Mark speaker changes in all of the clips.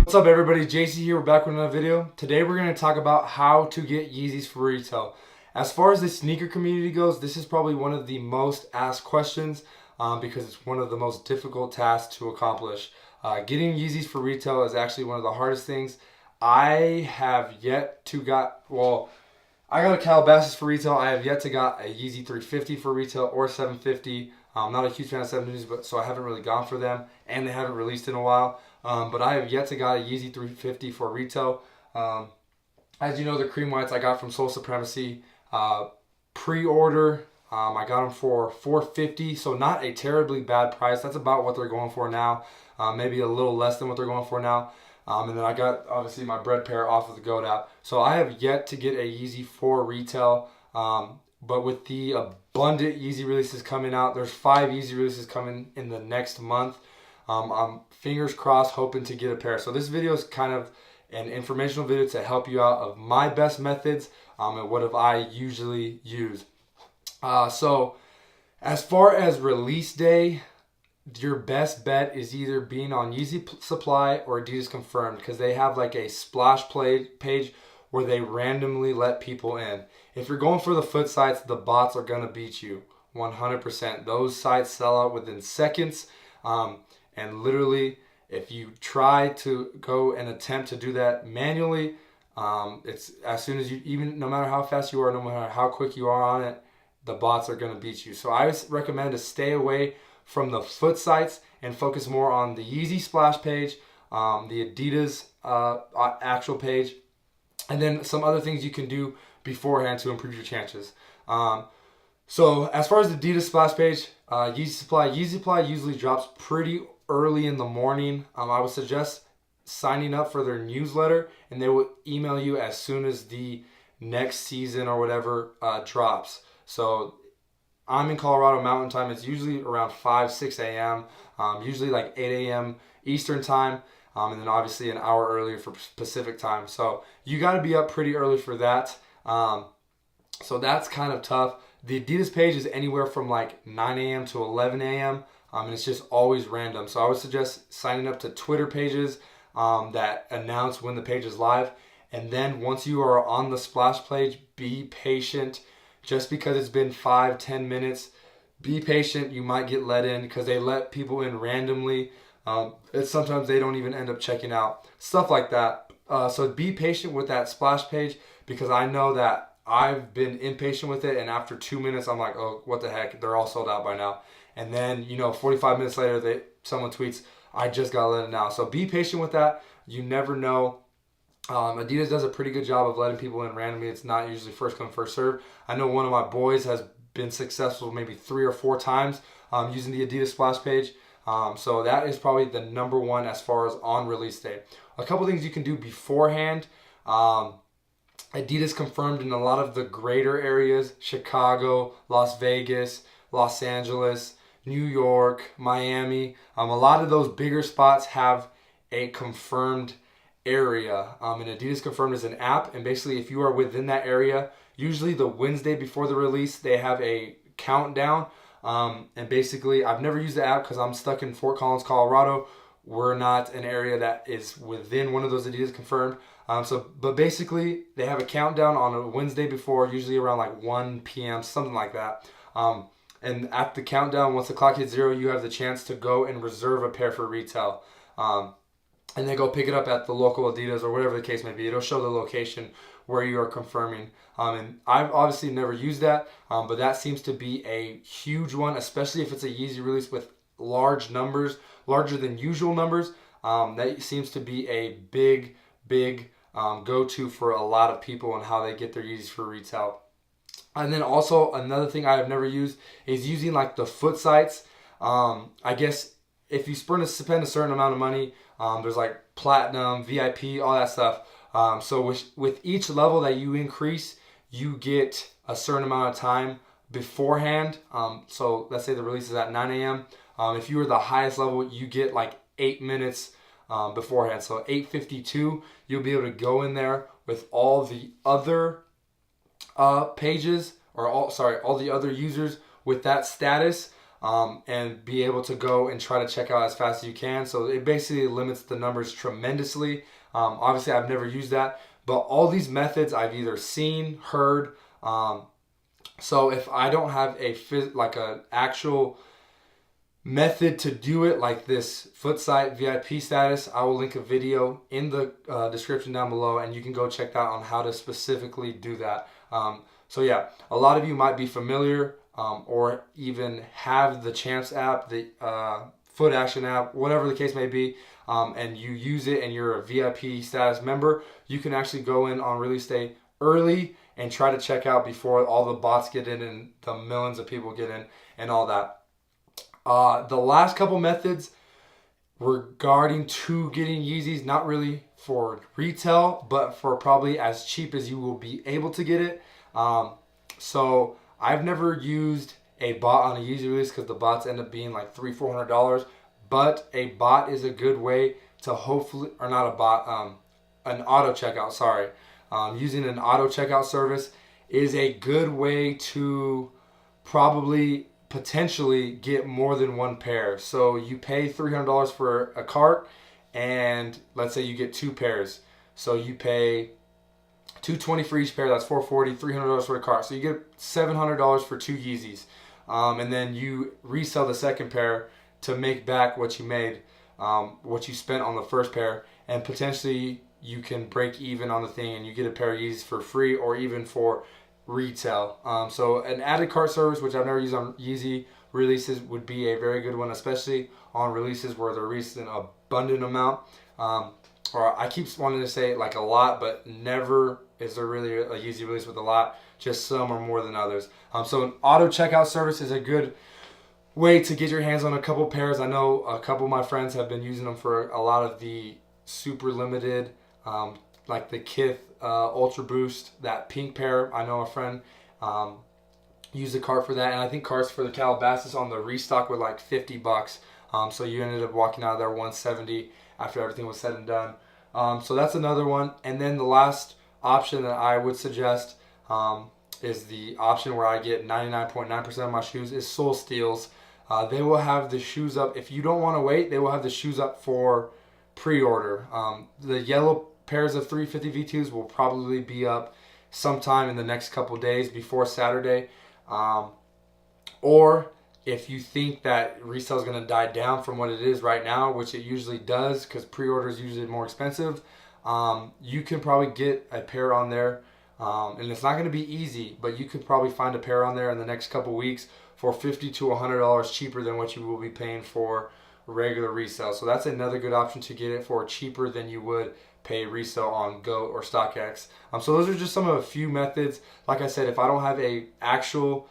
Speaker 1: What's up everybody, JC here, we're back with another video. Today we're going to talk about how to get Yeezys for retail. As far as the sneaker community goes, this is probably one of the most asked questions because it's one of the most difficult tasks to accomplish. Getting Yeezys for retail is actually one of the hardest things. I have yet to I got a Calabasas for retail. I have yet to got a Yeezy 350 for retail or 750. I'm not a huge fan of 750s, but so I haven't really gone for them, and they haven't released in a while. But I have yet to got a Yeezy 350 for retail. As you know, the cream whites I got from Soul Supremacy pre-order. I got them for $450, so not a terribly bad price. That's about what they're going for now. Maybe a little less than what they're going for now. And then I got, obviously, my bread pair off of the GOAT app. So I have yet to get a Yeezy for retail. But with the abundant Yeezy releases coming out, there's 5 Yeezy releases coming in the next month. I'm fingers crossed hoping to get a pair. So this video is kind of an informational video to help you out of my best methods and what I usually use. So as far as release day, your best bet is either being on Yeezy Supply or Adidas Confirmed, because they have like a splash page where they randomly let people in. If you're going for the foot sites, the bots are going to beat you 100%. Those sites sell out within seconds. And literally, if you try to go and attempt to do that manually, it's as soon as no matter how fast you are, no matter how quick you are on it, the bots are going to beat you. So I recommend to stay away from the foot sites and focus more on the Yeezy splash page, the Adidas actual page, and then some other things you can do beforehand to improve your chances. So as far as the Adidas splash page, Yeezy Supply usually drops pretty early in the morning. I would suggest signing up for their newsletter, and they will email you as soon as the next season or whatever drops. So I'm in Colorado Mountain Time. It's usually around 6 a.m. Usually like 8 a.m. Eastern Time, and then obviously an hour earlier for Pacific Time. So you got to be up pretty early for that. So that's kind of tough. The Adidas page is anywhere from like 9 a.m. to 11 a.m. And it's just always random. So I would suggest signing up to Twitter pages that announce when the page is live. And then once you are on the splash page, be patient. Just because it's been 5-10 minutes, be patient. You might get let in because they let people in randomly. Sometimes they don't even end up checking out. Stuff like that. So be patient with that splash page, because I know that I've been impatient with it, and after 2 minutes, I'm like, oh, what the heck? They're all sold out by now. And then, 45 minutes later, someone tweets, I just got let in now. So be patient with that. You never know. Adidas does a pretty good job of letting people in randomly. It's not usually first come, first serve. I know one of my boys has been successful maybe 3 or 4 times using the Adidas splash page. So that is probably the number one as far as on release day. A couple things you can do beforehand. Adidas Confirmed in a lot of the greater areas: Chicago, Las Vegas, Los Angeles, New York, Miami. A lot of those bigger spots have a confirmed area. And Adidas Confirmed is an app, and basically if you are within that area, usually the Wednesday before the release, they have a countdown. And basically, I've never used the app because I'm stuck in Fort Collins, Colorado. We're not an area that is within one of those Adidas Confirmed. But basically, they have a countdown on a Wednesday before, usually around like 1 p.m., something like that. And at the countdown, once the clock hits 0, you have the chance to go and reserve a pair for retail. And then go pick it up at the local Adidas or whatever the case may be. It'll show the location where you are confirming. And I've obviously never used that, but that seems to be a huge one, especially if it's a Yeezy release with large numbers, larger than usual numbers. That seems to be a big go-to for a lot of people and how they get their Yeezys for retail. And then also another thing I have never used is using like the foot sites. I guess if you spend a certain amount of money, there's like platinum, VIP, all that stuff. So with each level that you increase, you get a certain amount of time beforehand. So let's say the release is at 9 a.m. If you are the highest level, you get like 8 minutes beforehand. So 8:52, you'll be able to go in there with all the other pages, or all the other users with that status. and be able to go and try to check out as fast as you can. So it basically limits the numbers tremendously. Obviously, I've never used that, but all these methods I've either seen, heard. So if I don't have like an actual method to do it, like this Footsite VIP status, I will link a video in the description down below, and you can go check that on how to specifically do that. So yeah, a lot of you might be familiar or even have the Champs app, the Foot Action app, whatever the case may be, and you use it and you're a VIP status member, you can actually go in on release day early and try to check out before all the bots get in and the millions of people get in and all that. The last couple methods regarding to getting Yeezys, not really for retail, but for probably as cheap as you will be able to get it. So I've never used a bot on a Yeezy release because the bots end up being like $300-400. But a bot is a good way to hopefully, or not a bot, an auto checkout. Sorry, using an auto checkout service is a good way to probably potentially get more than one pair. So you pay $300 for a cart, and let's say you get 2 pairs. So you pay $220 for each pair. That's $440. $300 for a cart. So you get $700 for 2 Yeezys, and then you resell the second pair to make back what you made, what you spent on the first pair, and potentially you can break even on the thing, and you get a pair of Yeezys for free or even for retail. So an added cart service, which I've never used on Yeezy releases, would be a very good one, especially on releases where they're released in an abundant amount. Or I keep wanting to say like a lot, but never is there really a Yeezy release with a lot. Just some are more than others. So an auto checkout service is a good way to get your hands on a couple pairs. I know a couple of my friends have been using them for a lot of the super limited, like the Kith Ultra Boost, that pink pair. I know a friend used a cart for that, and I think carts for the Calabasas on the restock were like $50. So you ended up walking out of there $170 after everything was said and done. So that's another one. And then the last option that I would suggest is the option where I get 99.9% of my shoes is Soul Steals. They will have the shoes up. If you don't want to wait, they will have the shoes up for pre-order. The yellow pairs of 350 V2s will probably be up sometime in the next couple days before Saturday. Or if you think that resale is going to die down from what it is right now, which it usually does because pre-order is usually more expensive, you can probably get a pair on there. And it's not going to be easy, but you could probably find a pair on there in the next couple weeks for $50 to $100 cheaper than what you will be paying for regular resale. So that's another good option to get it for cheaper than you would pay resale on GOAT or StockX. So those are just some of a few methods. Like I said, if I don't have a actual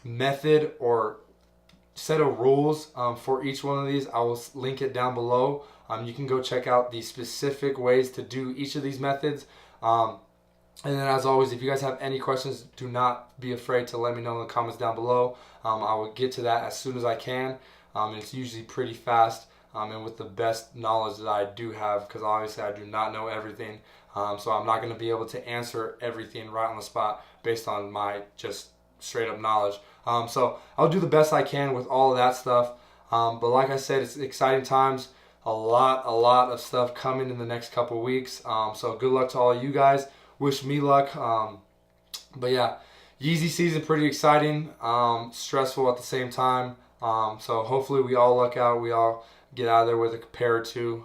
Speaker 1: method or set of rules for each one of these, I will link it down below. You can go check out the specific ways to do each of these methods. And then as always, if you guys have any questions, do not be afraid to let me know in the comments down below. I will get to that as soon as I can. And it's usually pretty fast and with the best knowledge that I do have, because obviously I do not know everything. So I'm not going to be able to answer everything right on the spot based on my just straight up knowledge. So I'll do the best I can with all of that stuff. But like I said, it's exciting times. A lot of stuff coming in the next couple weeks. So good luck to all of you guys. Wish me luck. But yeah, Yeezy season pretty exciting, stressful at the same time. So hopefully we all luck out. We all get out of there with a pair or two.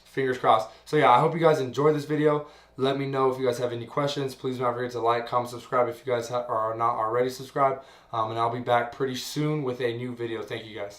Speaker 1: Fingers crossed. So yeah, I hope you guys enjoyed this video. Let me know if you guys have any questions. Please do not forget to like, comment, subscribe if you guys are not already subscribed. And I'll be back pretty soon with a new video. Thank you guys.